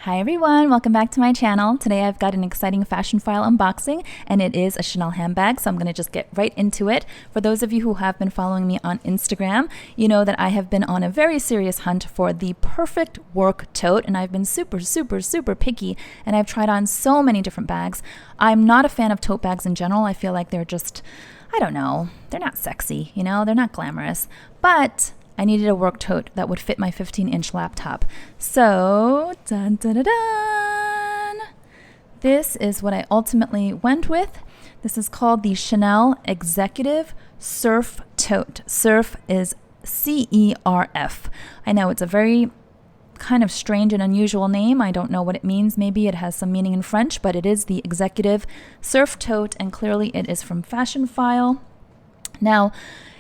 Hi everyone, welcome back to my channel. Today I've got an exciting Fashionphile unboxing and it is a Chanel handbag, so I'm going to just get right into it. For those of you who have been following me on Instagram, you know that I have been on a very serious hunt for the perfect work tote, and I've been super picky, and I've tried on so many different bags. I'm not a fan of tote bags in general. I feel like they're just, I don't know, they're not sexy, you know, they're not glamorous, but I needed a work tote that would fit my 15-inch laptop. So, dun, dun, dun, dun. This is what I ultimately went with. This is called the Chanel Executive Cerf Tote. Cerf is C-E-R-F. I know it's a very kind of strange and unusual name. I don't know what it means. Maybe it has some meaning in French, but it is the Executive Cerf Tote, and clearly it is from Fashionphile. Now,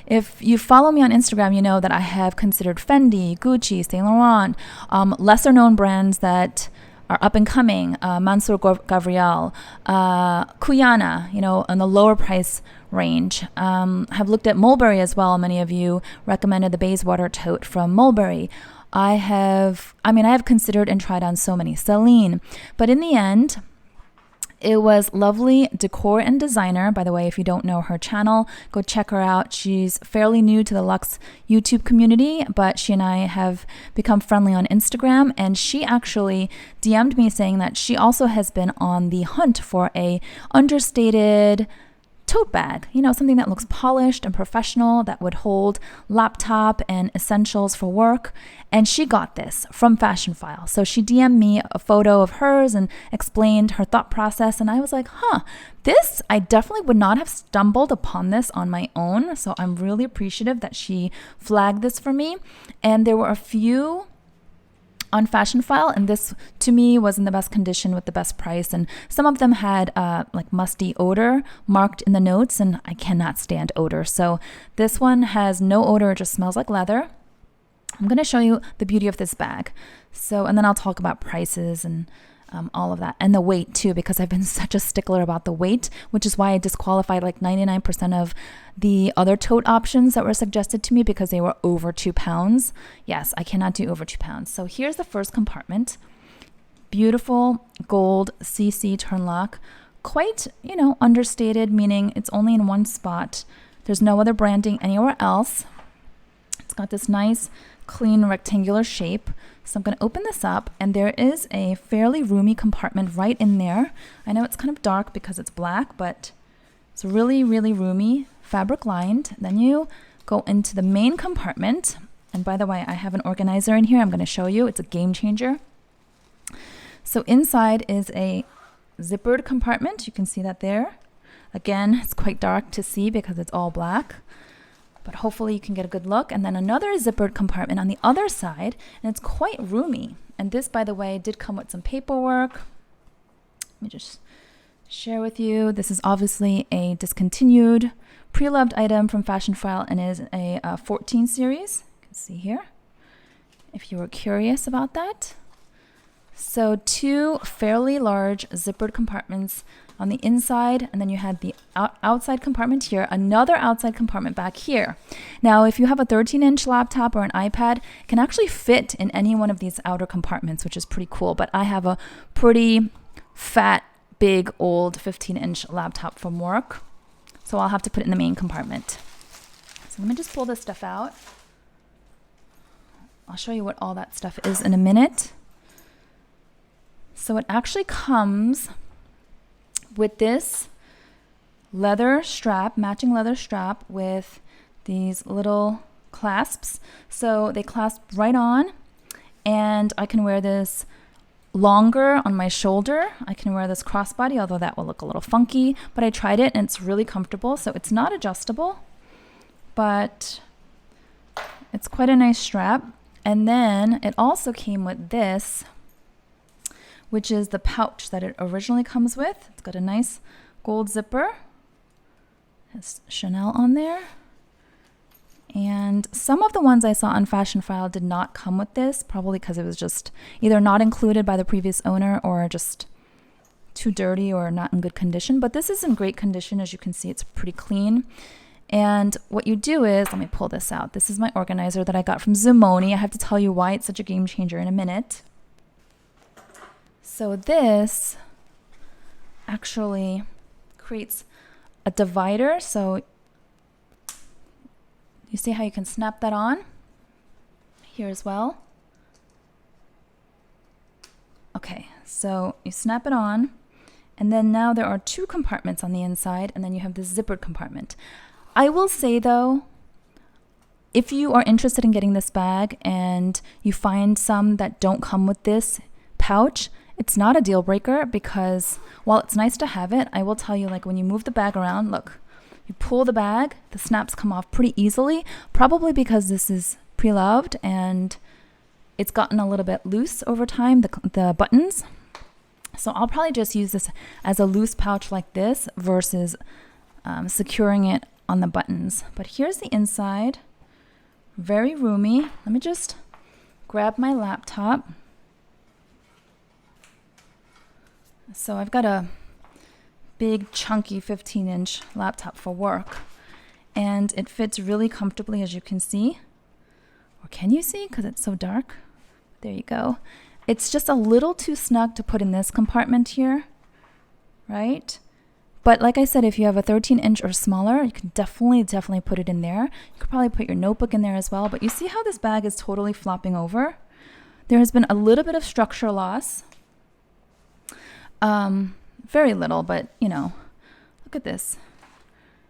if you follow me on Instagram, you know that I have considered Fendi, Gucci, Saint Laurent, lesser known brands that are up and coming, Mansour Gavriel, Kuyana, you know, in the lower price range. Have looked at Mulberry as well. Many of you recommended the Bayswater tote from Mulberry. I have considered and tried on so many. Celine, but in the end, it was lovely decor and designer. By the way, if you don't know her channel, go check her out. She's fairly new to the Luxe YouTube community, but she and I have become friendly on Instagram, and she actually DM'd me saying that she also has been on the hunt for a understated tote bag, you know, something that looks polished and professional, that would hold laptop and essentials for work. And she got this from Fashionphile. So she DM'd me a photo of hers and explained her thought process. And I was like, this, I definitely would not have stumbled upon this on my own. So I'm really appreciative that she flagged this for me. And there were a few on Fashionphile, and this to me was in the best condition with the best price, and some of them had like musty odor marked in the notes, and I cannot stand odor. So this one has no odor, it just smells like leather. I'm going to show you the beauty of this bag. So, and then I'll talk about prices and all of that, and the weight too, because I've been such a stickler about the weight, which is why I disqualified like 99% of the other tote options that were suggested to me because they were over 2 pounds. Yes, I cannot do over 2 pounds. So here's the first compartment. Beautiful gold CC turn lock. Quite, you know, understated, meaning it's only in one spot. There's no other branding anywhere else. It's got this nice clean rectangular shape. So I'm going to open this up, and there is a fairly roomy compartment right in there. I know it's kind of dark because it's black, but it's really roomy, fabric lined. Then you go into the main compartment, and by the way, I have an organizer in here. I'm going to show you. It's a game changer. So inside is a zippered compartment. You can see that there. Again, it's quite dark to see because it's all black, but hopefully you can get a good look. And then another zippered compartment on the other side, and it's quite roomy. And this, by the way, did come with some paperwork. Let me just share with you. This is obviously a discontinued, pre-loved item from Fashionphile, and is a 14 series. You can see here, if you were curious about that. So 2 fairly large zippered compartments on the inside, and then you had the outside compartment here, another outside compartment back here. Now, if you have a 13-inch laptop or an iPad, it can actually fit in any one of these outer compartments, which is pretty cool. But I have a pretty fat, big, old 15-inch laptop from work, so I'll have to put it in the main compartment. So let me just pull this stuff out. I'll show you what all that stuff is in a minute. So it actually comes with this leather strap, matching leather strap with these little clasps. So they clasp right on, and I can wear this longer on my shoulder. I can wear this crossbody, although that will look a little funky, but I tried it and it's really comfortable. So it's not adjustable, but it's quite a nice strap. And then it also came with this, which is the pouch that it originally comes with. It's got a nice gold zipper. Has Chanel on there. And some of the ones I saw on Fashionphile did not come with this, probably because it was just either not included by the previous owner or just too dirty or not in good condition. But this is in great condition. As you can see, it's pretty clean. And what you do is, let me pull this out. This is my organizer that I got from ZOOMONI. I have to tell you why it's such a game changer in a minute. So this actually creates a divider. So you see how you can snap that on here as well. Okay, so you snap it on, and then now there are two compartments on the inside, and then you have this zippered compartment. I will say though, if you are interested in getting this bag and you find some that don't come with this pouch, it's not a deal breaker, because while it's nice to have it, I will tell you, like when you move the bag around, look, you pull the bag, the snaps come off pretty easily, probably because this is pre-loved and it's gotten a little bit loose over time, the buttons. So I'll probably just use this as a loose pouch like this versus securing it on the buttons. But here's the inside, very roomy. Let me just grab my laptop. So I've got a big chunky 15-inch laptop for work, and it fits really comfortably, as you can see. Or can you see? Because it's so dark. There you go. It's just a little too snug to put in this compartment here, right? But like I said, if you have a 13-inch or smaller, you can definitely put it in there. You could probably put your notebook in there as well. But you see how this bag is totally flopping over? There has been a little bit of structure loss. Very little, but you know, look at this.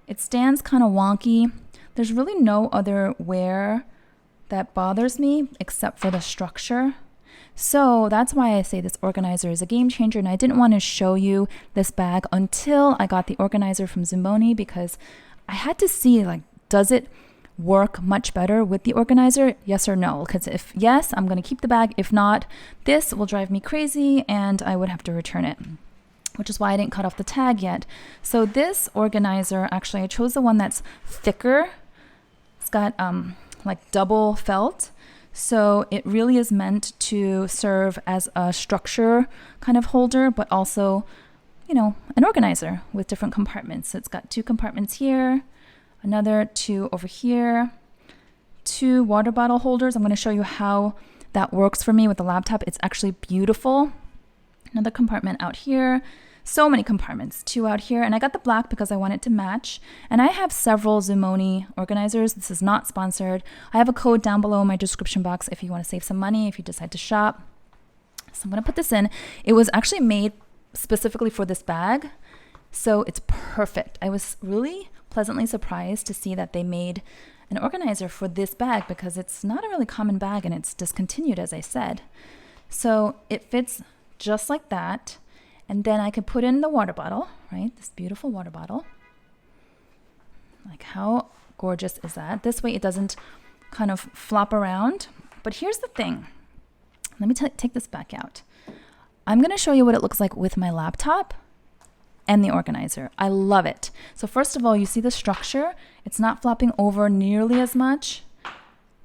It stands kind of wonky. There's really no other wear that bothers me except for the structure. So that's why I say this organizer is a game changer, and I didn't want to show you this bag until I got the organizer from ZOOMONI, because I had to see, like, does it work much better with the organizer? Yes or no? Because if yes, I'm going to keep the bag. If not, this will drive me crazy and I would have to return it, which is why I didn't cut off the tag yet. So this organizer, actually, I chose the one that's thicker. It's got like double felt. So it really is meant to serve as a structure kind of holder, but also, you know, an organizer with different compartments. So it's got two compartments here, another two over here, two water bottle holders. I'm going to show you how that works for me with the laptop. It's actually beautiful. Another compartment out here. So many compartments, two out here. And I got the black because I want it to match. And I have several ZOOMONI organizers. This is not sponsored. I have a code down below in my description box if you want to save some money, if you decide to shop. So I'm going to put this in. It was actually made specifically for this bag, so it's perfect. I was really pleasantly surprised to see that they made an organizer for this bag, because it's not a really common bag and it's discontinued, as I said. So it fits just like that. And then I could put in the water bottle, right? This beautiful water bottle. Like, how gorgeous is that? This way it doesn't kind of flop around. But here's the thing. Let me take this back out. I'm going to show you what it looks like with my laptop and the organizer. I love it. So first of all, you see the structure. It's not flopping over nearly as much.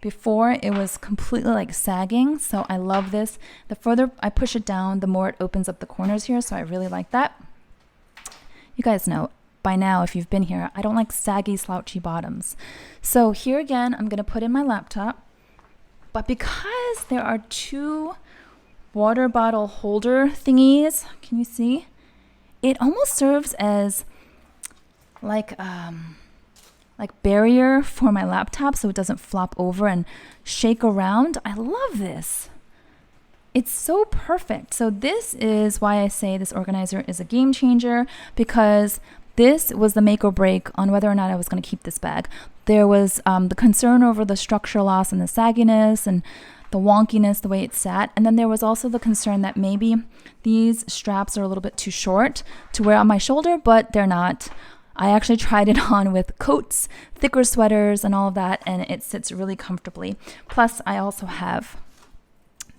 Before, it was completely like sagging, so I love this. The further I push it down, the more it opens up the corners here, so I really like that. You guys know by now, if you've been here, I don't like saggy, slouchy bottoms. So here again, I'm going to put in my laptop, but because there are two water bottle holder thingies, can you see? It almost serves as like barrier for my laptop so it doesn't flop over and shake around. I love this. It's so perfect. So this is why I say this organizer is a game changer, because this was the make or break on whether or not I was going to keep this bag. There was the concern over the structure loss and the sagginess and the wonkiness, the way it sat. And then there was also the concern that maybe these straps are a little bit too short to wear on my shoulder, but they're not. I actually tried it on with coats, thicker sweaters, and all of that, and it sits really comfortably. Plus, I also have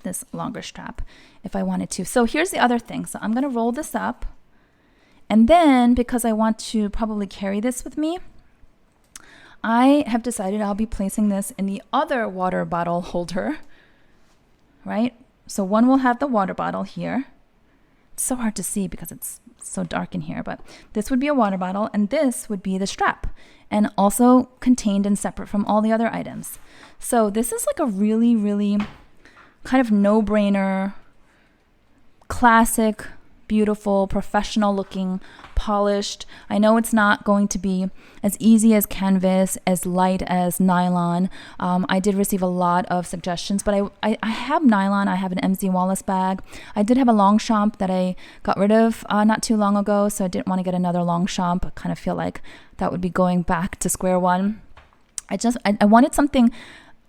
this longer strap if I wanted to. So here's the other thing. So I'm going to roll this up. And then, because I want to probably carry this with me, I have decided I'll be placing this in the other water bottle holder, right? So one will have the water bottle here. It's so hard to see because it's so dark in here, but this would be a water bottle and this would be the strap, and also contained and separate from all the other items. So this is like a really, really kind of no-brainer classic, beautiful, professional looking, polished. I know it's not going to be as easy as canvas, as light as nylon. I did receive a lot of suggestions, but I have nylon. I have an MZ Wallace bag. I did have a Longchamp that I got rid of not too long ago, so I didn't want to get another Longchamp. I kind of feel like that would be going back to square one. I wanted something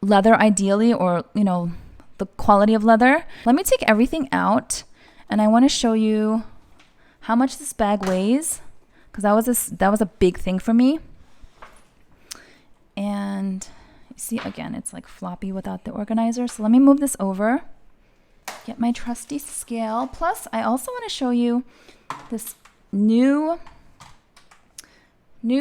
leather ideally, or, you know, the quality of leather. Let me take everything out, and I want to show you how much this bag weighs, because that was a big thing for me. And you see, again, it's like floppy without the organizer. So let me move this over, get my trusty scale. Plus, I also want to show you this new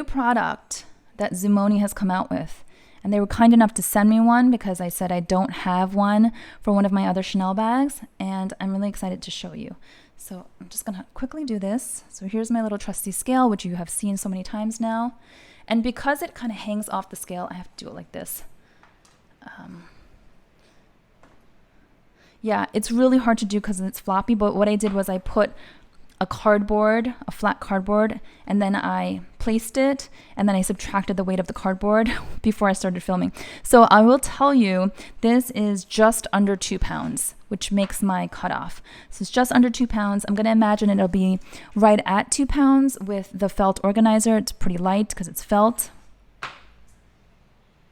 product that ZOOMONI has come out with. And they were kind enough to send me one because I said I don't have one for one of my other Chanel bags, and I'm really excited to show you. So I'm just gonna quickly do this. So here's my little trusty scale, which you have seen so many times now. And because it kind of hangs off the scale, I have to do it like this. Yeah, it's really hard to do because it's floppy, but what I did was I put a flat cardboard, and then I placed it, and then I subtracted the weight of the cardboard before I started filming. So I will tell you, this is just under 2 pounds, which makes my cutoff. So it's just under 2 pounds. I'm gonna imagine it'll be right at 2 pounds with the felt organizer. It's pretty light because it's felt.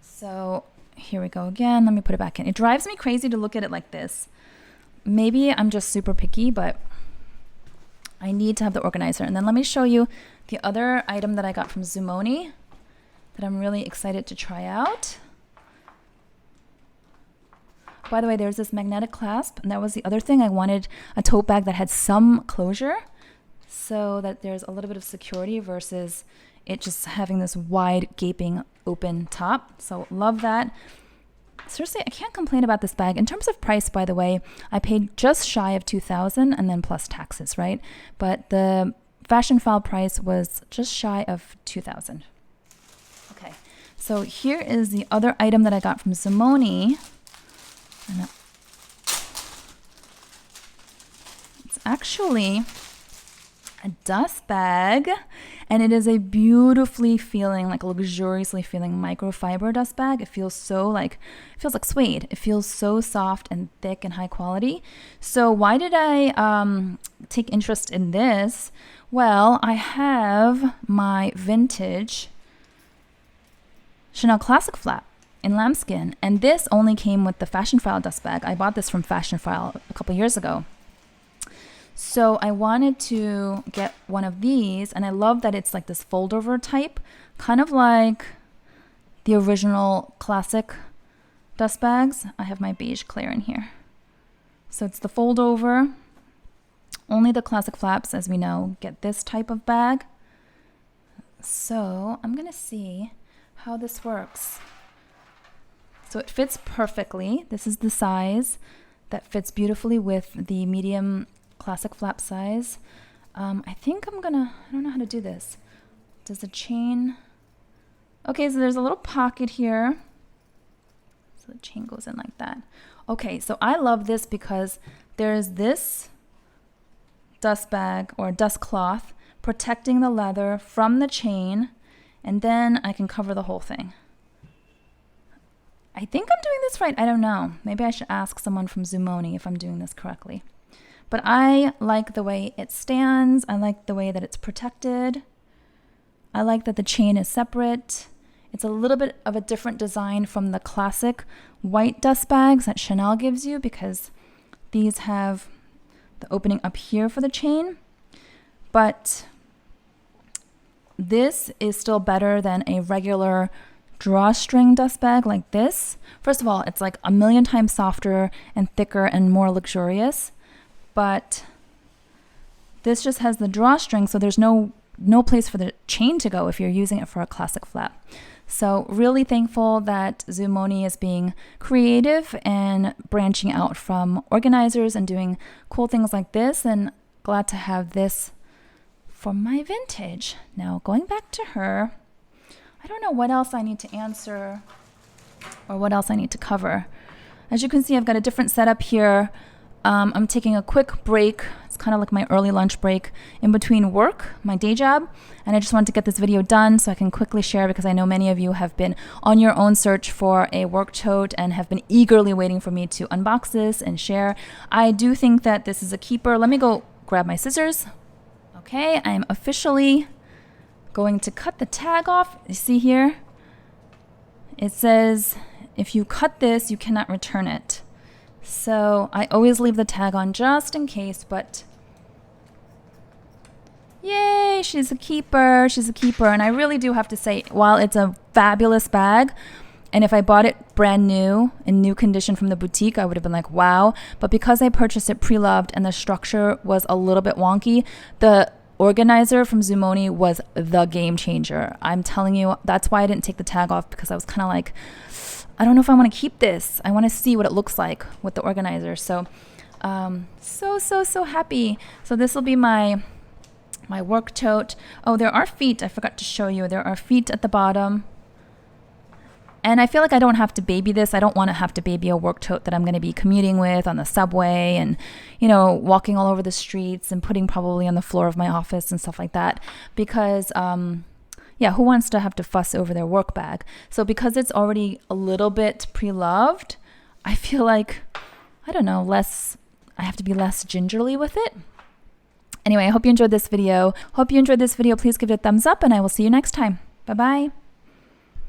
So here we go again. Let me put it back in. It drives me crazy to look at it like this. Maybe I'm just super picky, but I need to have the organizer. And then let me show you the other item that I got from ZOOMONI that I'm really excited to try out. By the way, there's this magnetic clasp, and that was the other thing. I wanted a tote bag that had some closure so that there's a little bit of security versus it just having this wide, gaping, open top. So love that. Seriously, I can't complain about this bag. In terms of price, by the way, I paid just shy of $2,000 and then plus taxes, right? But the Fashionphile price was just shy of $2,000. Okay, so here is the other item that I got from ZOOMONI. And it's actually a dust bag, and it is a beautifully feeling, like luxuriously feeling microfiber dust bag. It feels like suede. It feels so soft and thick and high quality. So why did I take interest in this? Well, I have my vintage Chanel Classic Flap in lambskin, and this only came with the Fashionphile dust bag. I bought this from Fashionphile a couple years ago. So I wanted to get one of these, and I love that it's like this fold over type, kind of like the original classic dust bags. I have my beige Claire in here. So it's the fold over. Only the classic flaps, as we know, get this type of bag. So I'm gonna see how this works. So it fits perfectly. This is the size that fits beautifully with the medium classic flap size. I think I don't know how to do this. Does the chain, okay, so there's a little pocket here. So the chain goes in like that. Okay, so I love this because there's this dust bag or dust cloth protecting the leather from the chain, and then I can cover the whole thing. I think I'm doing this right. I don't know. Maybe I should ask someone from ZOOMONI if I'm doing this correctly. But I like the way it stands. I like the way that it's protected. I like that the chain is separate. It's a little bit of a different design from the classic white dust bags that Chanel gives you, because these have the opening up here for the chain. But this is still better than a regular drawstring dust bag like this. First of all, it's like a million times softer and thicker and more luxurious. But this just has the drawstring, so there's no place for the chain to go if you're using it for a classic flap. So really thankful that ZOOMONI is being creative and branching out from organizers and doing cool things like this, and glad to have this for my vintage. Now going back to her, I don't know what else I need to answer or what else I need to cover. As you can see, I've got a different setup here. I'm taking a quick break. It's kind of like my early lunch break in between work, my day job, and I just wanted to get this video done so I can quickly share, because I know many of you have been on your own search for a work tote and have been eagerly waiting for me to unbox this and share. I do think that this is a keeper. Let me go grab my scissors. Okay, I'm officially going to cut the tag off. You see here? It says if you cut this, you cannot return it. So I always leave the tag on just in case, but yay, she's a keeper. She's a keeper. And I really do have to say, while it's a fabulous bag, and if I bought it brand new, in new condition from the boutique, I would have been like, wow. But because I purchased it pre-loved and the structure was a little bit wonky, the organizer from ZOOMONI was the game changer. I'm telling you, that's why I didn't take the tag off, because I was kind of like, I don't know if I want to keep this. I want to see what it looks like with the organizer. So, so happy. So this will be my work tote. Oh, there are feet. I forgot to show you. There are feet at the bottom. And I feel like I don't have to baby this. I don't want to have to baby a work tote that I'm going to be commuting with on the subway and, you know, walking all over the streets and putting probably on the floor of my office and stuff like that. Because, yeah, who wants to have to fuss over their work bag? So because it's already a little bit pre-loved, I feel like, I don't know, I have to be less gingerly with it. Anyway, I hope you enjoyed this video. Please give it a thumbs up, and I will see you next time. Bye-bye.